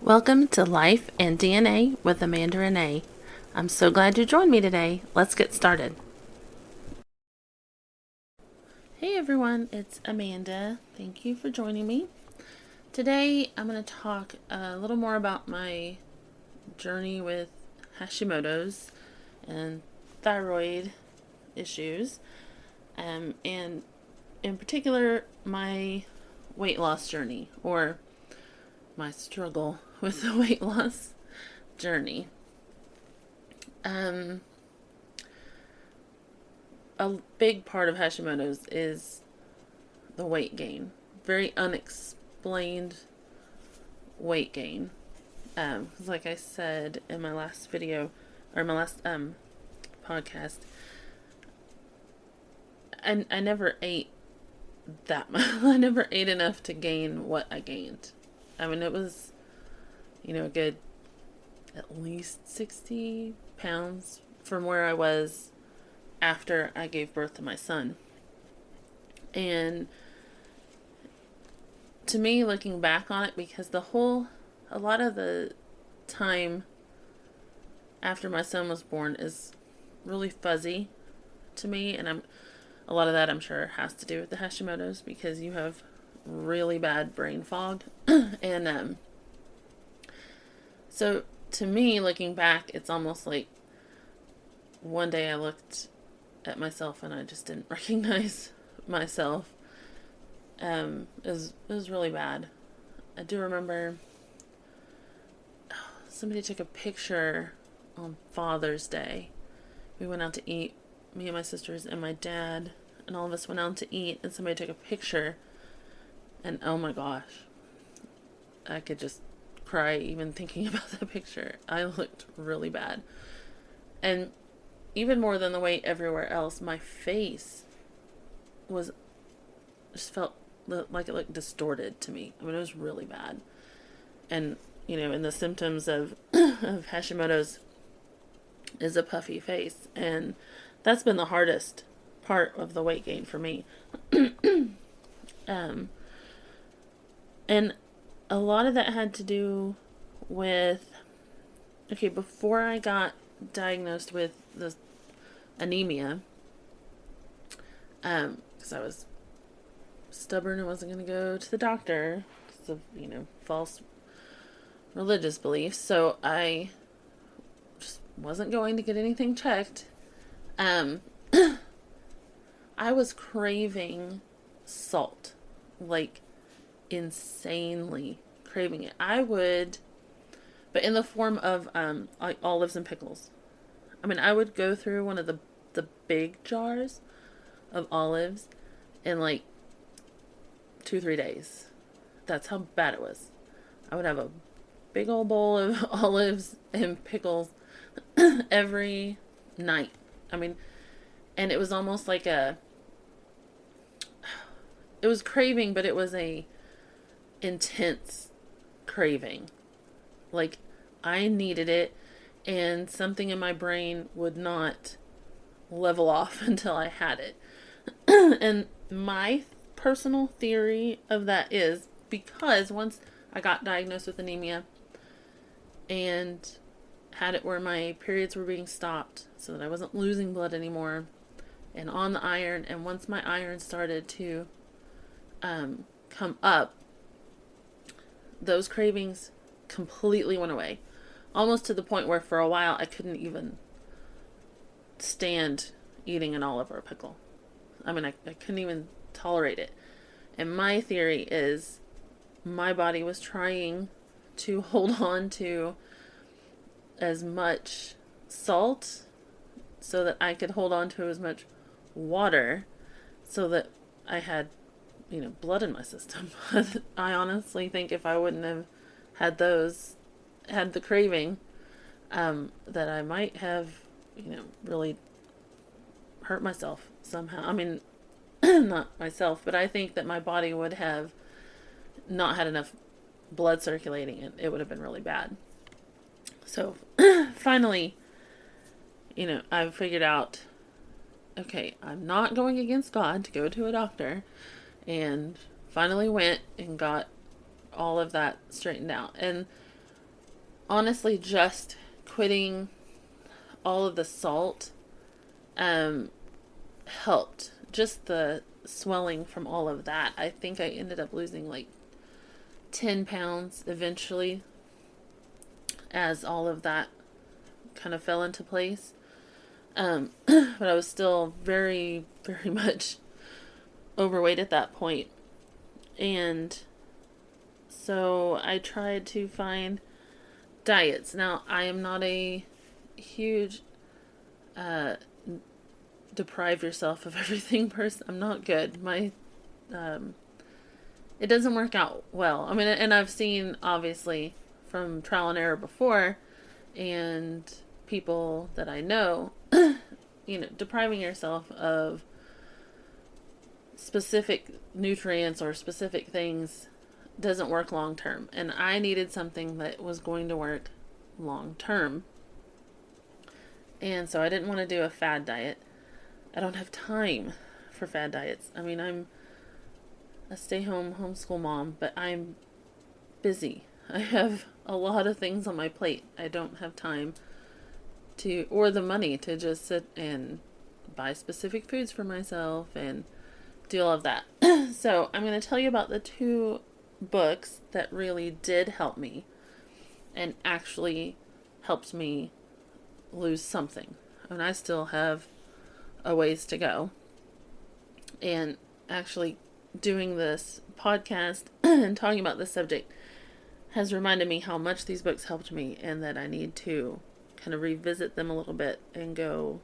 Welcome to Life and DNA with Amanda Renee. I'm so glad you joined me today. Let's get started. Hey everyone, it's Amanda. Thank you for joining me. Today I'm going to talk a little more about my journey with Hashimoto's and thyroid issues, and in particular my weight loss journey, or my struggle with the weight loss journey. A big part of Hashimoto's is the weight gain. Very unexplained weight gain. Like I said in my last video, or my last podcast, I never ate that much. I never ate enough to gain what I gained. I mean, it was, a good at least 60 pounds from where I was after I gave birth to my son. And to me, looking back on it, because a lot of the time after my son was born is really fuzzy to me, and a lot of that I'm sure has to do with the Hashimoto's, because you have really bad brain fog. And so to me, looking back, it's almost like one day I looked at myself and I just didn't recognize myself. It was really bad. I do remember somebody took a picture on Father's Day. We went out to eat, me and my sisters and my dad, and all of us went out to eat, and somebody took a picture, and oh my gosh, I could just cry even thinking about that picture. I looked really bad. And even more than the weight everywhere else, my face just felt like it looked distorted to me. I mean, it was really bad. And, and the symptoms of Hashimoto's is a puffy face. And that's been the hardest part of the weight gain for me. And a lot of that had to do with, before I got diagnosed with the anemia, because I was stubborn and wasn't going to go to the doctor because of, false religious beliefs. So I just wasn't going to get anything checked. I was craving salt, like insanely craving it. I would, but in the form of like olives and pickles. I mean, I would go through one of the big jars of olives in like 2-3 days. That's how bad it was. I would have a big old bowl of olives and pickles every night. I mean, and it was almost like it was craving, but it was a intense craving. Like, I needed it, and something in my brain would not level off until I had it. And my personal theory of that is because once I got diagnosed with anemia and had it where my periods were being stopped so that I wasn't losing blood anymore, and on the iron, and once my iron started to come up, those cravings completely went away. Almost to the point where for a while I couldn't even stand eating an olive or a pickle. I mean, I couldn't even tolerate it. And my theory is my body was trying to hold on to as much salt so that I could hold on to as much water so that I had, blood in my system. I honestly think if I wouldn't have had the craving, that I might have, really hurt myself somehow. I mean, not myself, but I think that my body would have not had enough blood circulating, and it would have been really bad. So finally, I figured out, okay, I'm not going against God to go to a doctor, and finally went and got all of that straightened out. And honestly, just quitting all of the salt helped. Just the swelling from all of that. I think I ended up losing like 10 pounds eventually as all of that kind of fell into place. But I was still very, very much overweight at that point. And so I tried to find diets. Now, I am not a huge deprive yourself of everything person. I'm not good. It doesn't work out well. I mean, and I've seen, obviously, from trial and error before, and people that I know, depriving yourself of specific nutrients or specific things doesn't work long term. And I needed something that was going to work long term. And so I didn't want to do a fad diet. I don't have time for fad diets. I mean, I'm a stay-home homeschool mom, but I'm busy. I have a lot of things on my plate. I don't have time to, or the money to just sit and buy specific foods for myself and do all of that. So I'm going to tell you about the 2 books that really did help me and actually helped me lose something. And I still have a ways to go. And actually doing this podcast and talking about this subject has reminded me how much these books helped me, and that I need to kind of revisit them a little bit and go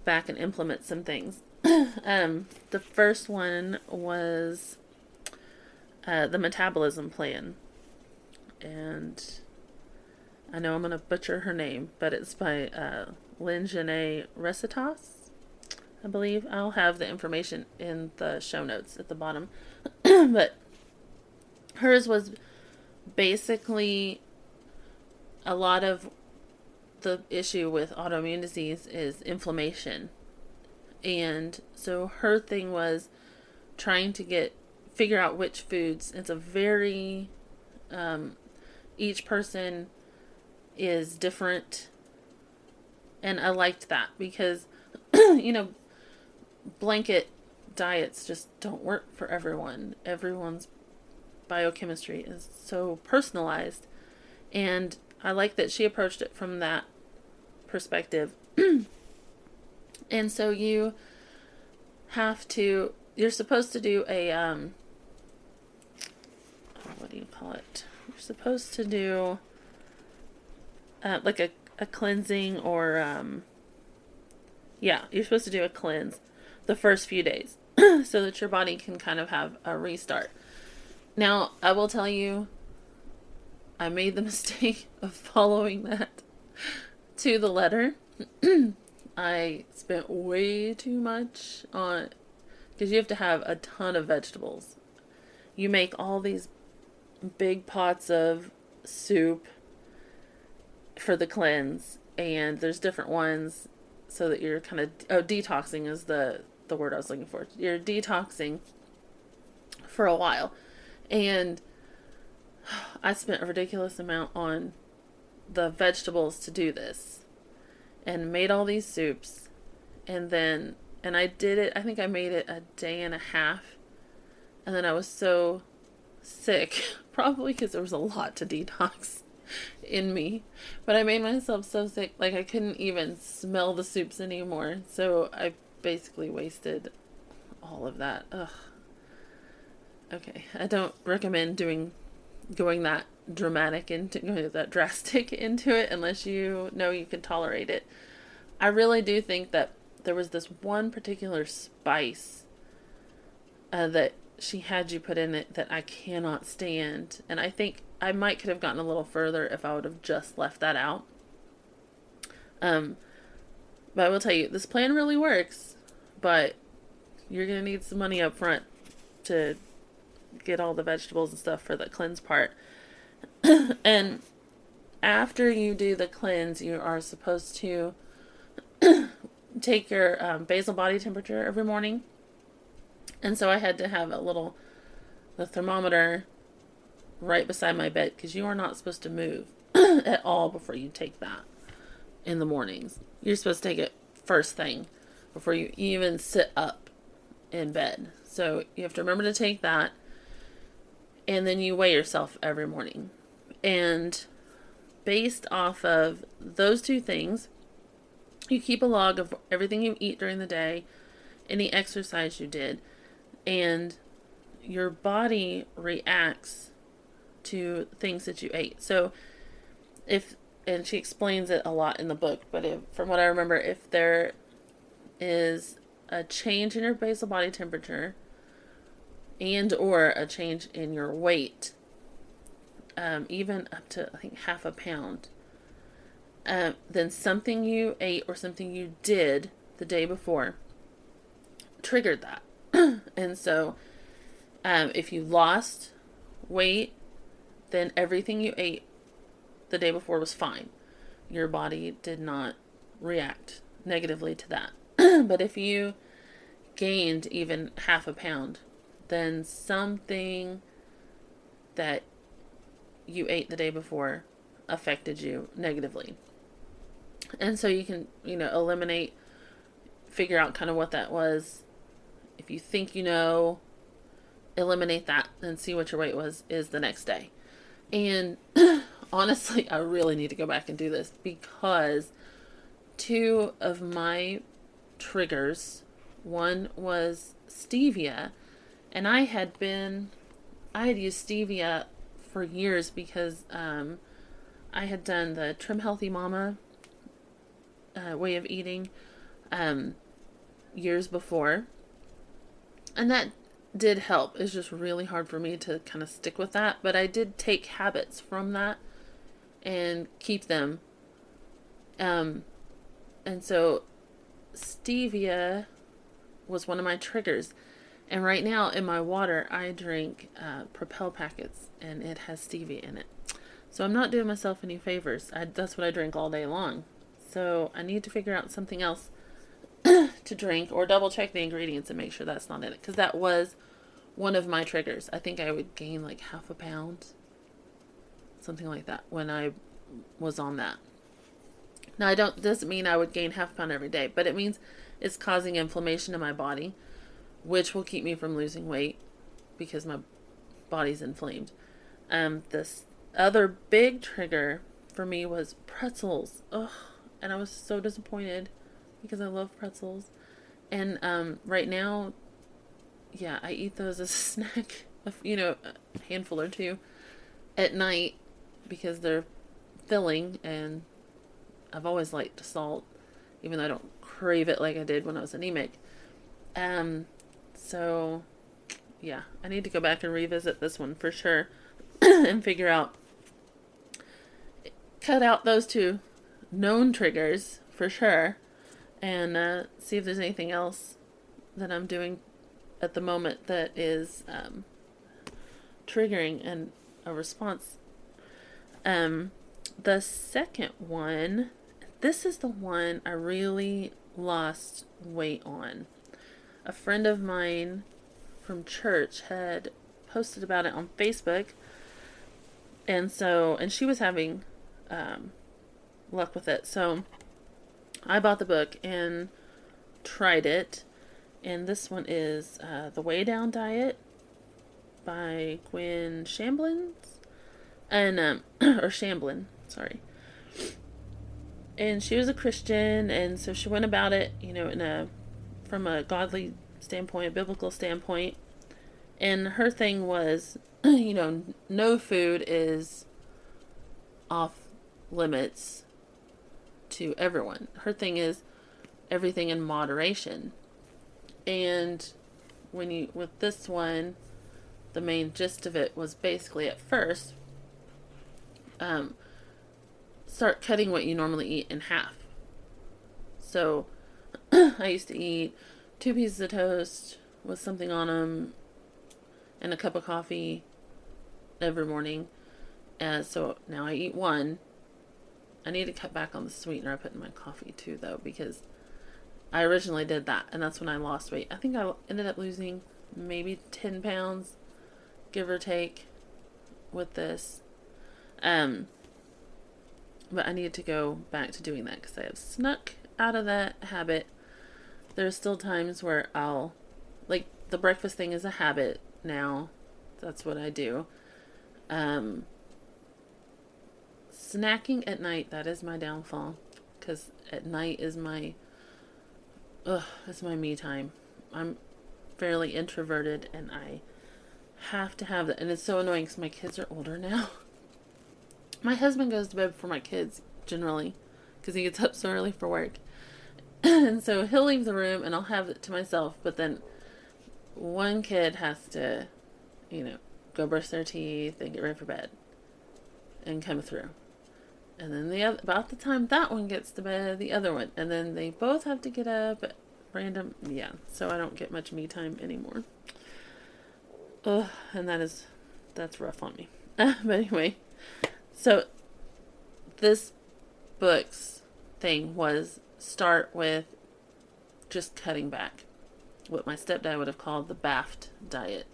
back and implement some things. The first one was the Metabolism Plan. And I know I'm going to butcher her name, but it's by Lyn-Genet Recitas, I believe. I'll have the information in the show notes at the bottom. But hers was basically, a lot of the issue with autoimmune disease is inflammation. And so her thing was trying to figure out which foods. It's a very, each person is different. And I liked that because, blanket diets just don't work for everyone. Everyone's biochemistry is so personalized. And I like that she approached it from that perspective. And so you're supposed to do what do you call it? You're supposed to do like a cleansing, or you're supposed to do a cleanse the first few days so that your body can kind of have a restart. Now, I will tell you, I made the mistake of following that to the letter. I spent way too much on, because you have to have a ton of vegetables. You make all these big pots of soup for the cleanse, and there's different ones so that you're kind of, detoxing is the word I was looking for. You're detoxing for a while. And I spent a ridiculous amount on the vegetables to do this, and made all these soups, and I did it, I think I made it a day and a half, and then I was so sick, probably because there was a lot to detox in me, but I made myself so sick, like I couldn't even smell the soups anymore, so I basically wasted all of that. Ugh. Okay, I don't recommend going that dramatic into, going that drastic into it unless you know you can tolerate it. I really do think that there was this one particular spice that she had you put in it that I cannot stand, and I think I could have gotten a little further if I would have just left that out. But I will tell you, this plan really works, but you're gonna need some money up front to get all the vegetables and stuff for the cleanse part. And after you do the cleanse, you are supposed to take your basal body temperature every morning. And so I had to have the thermometer right beside my bed, because you are not supposed to move at all before you take that in the mornings. You're supposed to take it first thing before you even sit up in bed. So you have to remember to take that, and then you weigh yourself every morning. And based off of those two things, you keep a log of everything you eat during the day, any exercise you did, and your body reacts to things that you ate. So and she explains it a lot in the book, but from what I remember, if there is a change in your basal body temperature and or a change in your weight, even up to, I think, half a pound, then something you ate or something you did the day before triggered that. And so if you lost weight, then everything you ate the day before was fine. Your body did not react negatively to that. But if you gained even half a pound, then something that you ate the day before affected you negatively. And so you can, eliminate, figure out kind of what that was. If you think eliminate that and see what your weight is the next day. And honestly, I really need to go back and do this, because two of my triggers, one was stevia, and I had used stevia for years because I had done the Trim Healthy Mama way of eating years before, and that did help. It's just really hard for me to kind of stick with that, but I did take habits from that and keep them. And so stevia was one of my triggers. And right now in my water, I drink Propel packets, and it has stevia in it. So I'm not doing myself any favors. That's what I drink all day long. So I need to figure out something else to drink, or double check the ingredients and make sure that's not in it, because that was one of my triggers. I think I would gain like half a pound, something like that, when I was on that. Now, doesn't mean I would gain half a pound every day, but it means it's causing inflammation in my body, which will keep me from losing weight because my body's inflamed. This other big trigger for me was pretzels. Ugh, and I was so disappointed because I love pretzels. And right now, yeah, I eat those as a snack, a handful or two at night, because they're filling, and I've always liked salt, even though I don't crave it like I did when I was anemic. So yeah, I need to go back and revisit this one for sure and figure out, cut out those two known triggers for sure, and see if there's anything else that I'm doing at the moment that is triggering and a response. The second one, this is the one I really lost weight on. A friend of mine from church had posted about it on Facebook, and she was having luck with it. So I bought the book and tried it. And this one is The Way Down Diet by Gwen Shamblin. And, or Shamblin, sorry. And she was a Christian, and so she went about it, from a godly standpoint, a biblical standpoint. And her thing was, no food is off limits to everyone. Her thing is everything in moderation. And with this one, the main gist of it was basically, at first, start cutting what you normally eat in half. So I used to eat 2 pieces of toast with something on them and a cup of coffee every morning. So now I eat 1. I need to cut back on the sweetener I put in my coffee too, though, because I originally did that, and that's when I lost weight. I think I ended up losing maybe 10 pounds, give or take, with this. But I need to go back to doing that because I have snuck out of that habit. There's still times where I'll, like, the breakfast thing is a habit now. That's what I do. Snacking at night, that is my downfall. Because at night is it's my me time. I'm fairly introverted and I have to have that. And it's so annoying because my kids are older now. My husband goes to bed before my kids, generally, because he gets up so early for work. And so he'll leave the room and I'll have it to myself. But then one kid has to, go brush their teeth and get ready for bed and come through. And then about the time that one gets to bed, the other one. And then they both have to get up at random. Yeah, so I don't get much me time anymore. And that's rough on me. But anyway, so this book's thing was start with just cutting back. What my stepdad would have called the BAFT diet.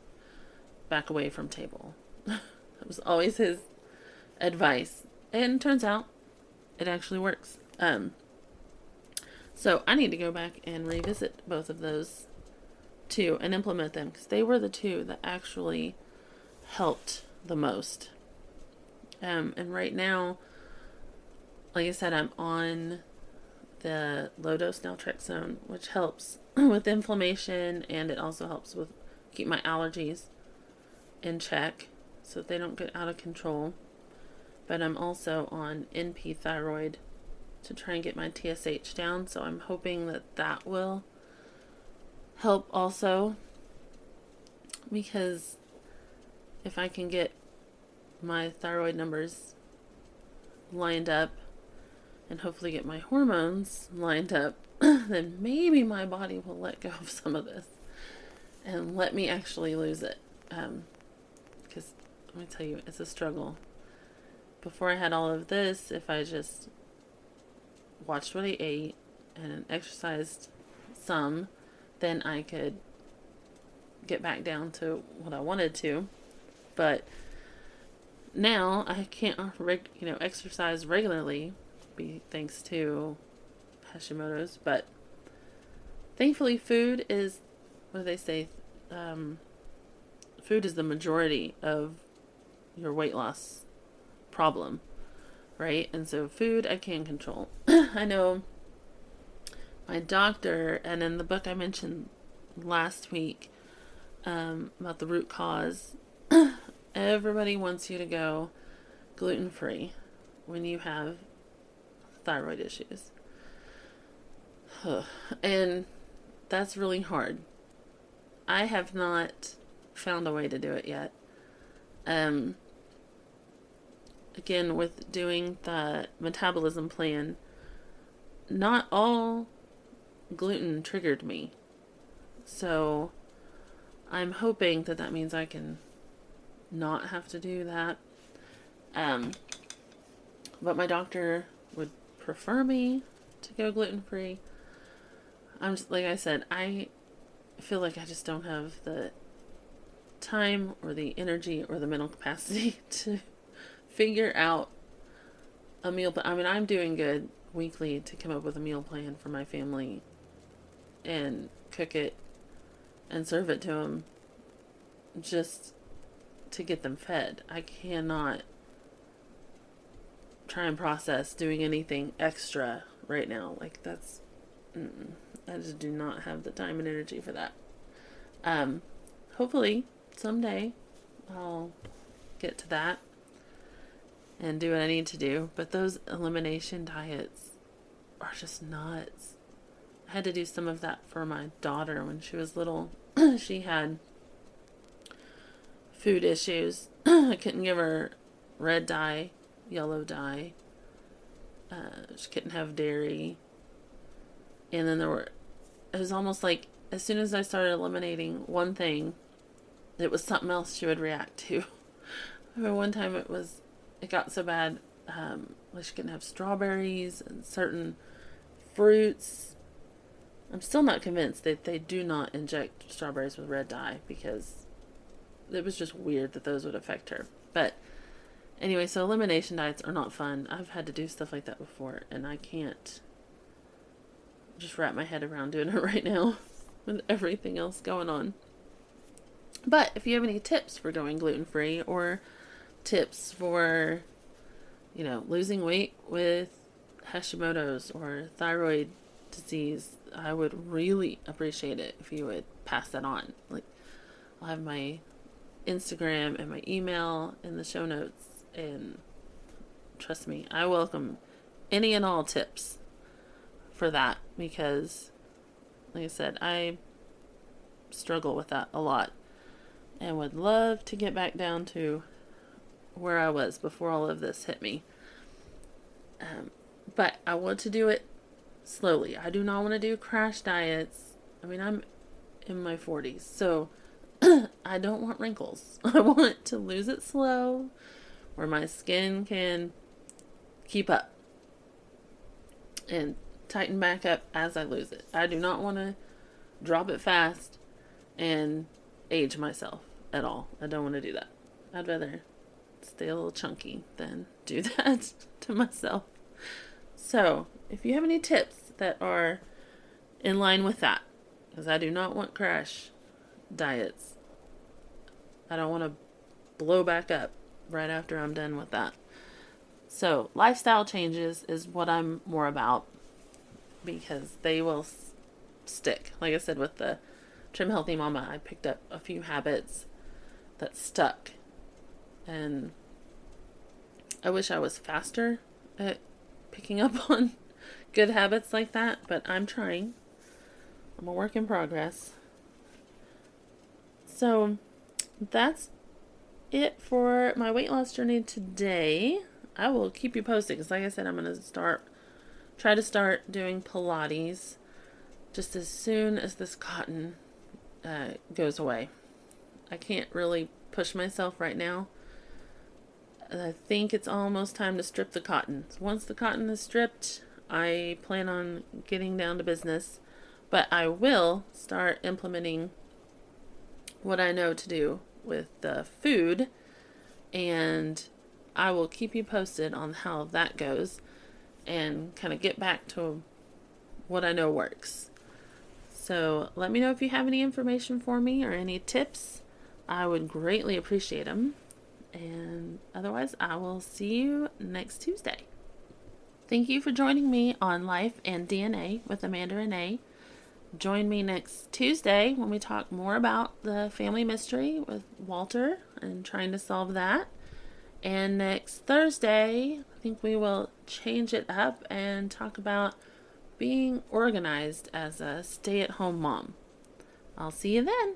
Back away from table. That was always his advice. And it turns out it actually works. So I need to go back and revisit both of those two and implement them because they were the two that actually helped the most. And right now, like I said, I'm on the low-dose naltrexone, which helps with inflammation, and it also helps with keep my allergies in check so that they don't get out of control. But I'm also on NP thyroid to try and get my TSH down, so I'm hoping that will help also, because if I can get my thyroid numbers lined up and hopefully get my hormones lined up, then maybe my body will let go of some of this and let me actually lose it. Because let me tell you, it's a struggle. Before I had all of this, if I just watched what I ate and exercised some, then I could get back down to what I wanted to. But now I can't, exercise regularly, thanks to Hashimoto's. But thankfully, food is, what do they say? Food is the majority of your weight loss problem, right? And so food I can control. I know my doctor, and in the book I mentioned last week about the root cause, everybody wants you to go gluten-free when you have thyroid issues. And that's really hard. I have not found a way to do it yet. Again, with doing the metabolism plan, not all gluten triggered me. So I'm hoping that means I can not have to do that. But my doctor would prefer me to go gluten-free. I'm just, like I said, I feel like I just don't have the time or the energy or the mental capacity to figure out a meal plan. I mean, I'm doing good weekly to come up with a meal plan for my family and cook it and serve it to them just to get them fed. I cannot try and process doing anything extra right now. Like, that's I just do not have the time and energy for that. Hopefully someday I'll get to that and do what I need to do. But those elimination diets are just nuts. I had to do some of that for my daughter when she was little. She had food issues. I couldn't give her red dye, yellow dye. She couldn't have dairy. And then it was almost like as soon as I started eliminating one thing, it was something else she would react to. I remember one time it got so bad, like she couldn't have strawberries and certain fruits. I'm still not convinced that they do not inject strawberries with red dye, because it was just weird that those would affect her. But Anyway, so elimination diets are not fun. I've had to do stuff like that before, and I can't just wrap my head around doing it right now with everything else going on. But if you have any tips for going gluten-free, or tips for, losing weight with Hashimoto's or thyroid disease, I would really appreciate it if you would pass that on. Like, I'll have my Instagram and my email in the show notes, and trust me, I welcome any and all tips for that, because like I said, I struggle with that a lot and would love to get back down to where I was before all of this hit me. But I want to do it slowly. I do not want to do crash diets. I mean, I'm in my 40s, so I don't want wrinkles. I want to lose it slow, where my skin can keep up and tighten back up as I lose it. I do not want to drop it fast and age myself at all. I don't want to do that. I'd rather stay a little chunky than do that to myself. So, if you have any tips that are in line with that, because I do not want crash diets. I don't want to blow back up right after I'm done with that. So, lifestyle changes is what I'm more about, because they will stick. Like I said, with the Trim Healthy Mama, I picked up a few habits that stuck. And I wish I was faster at picking up on good habits like that, but I'm trying. I'm a work in progress. So that's it for my weight loss journey today. I will keep you posted, because like I said, I'm going to try to start doing Pilates just as soon as this cotton goes away. I can't really push myself right now. I think it's almost time to strip the cotton. So once the cotton is stripped, I plan on getting down to business. But I will start implementing what I know to do with the food, and I will keep you posted on how that goes and kind of get back to what I know works. So let me know if you have any information for me or any tips. I would greatly appreciate them. And otherwise, I will see you next Tuesday. Thank you for joining me on Life and DNA with Amanda Renee. Join me next Tuesday when we talk more about the family mystery with Walter and trying to solve that. And next Thursday, I think we will change it up and talk about being organized as a stay-at-home mom. I'll see you then.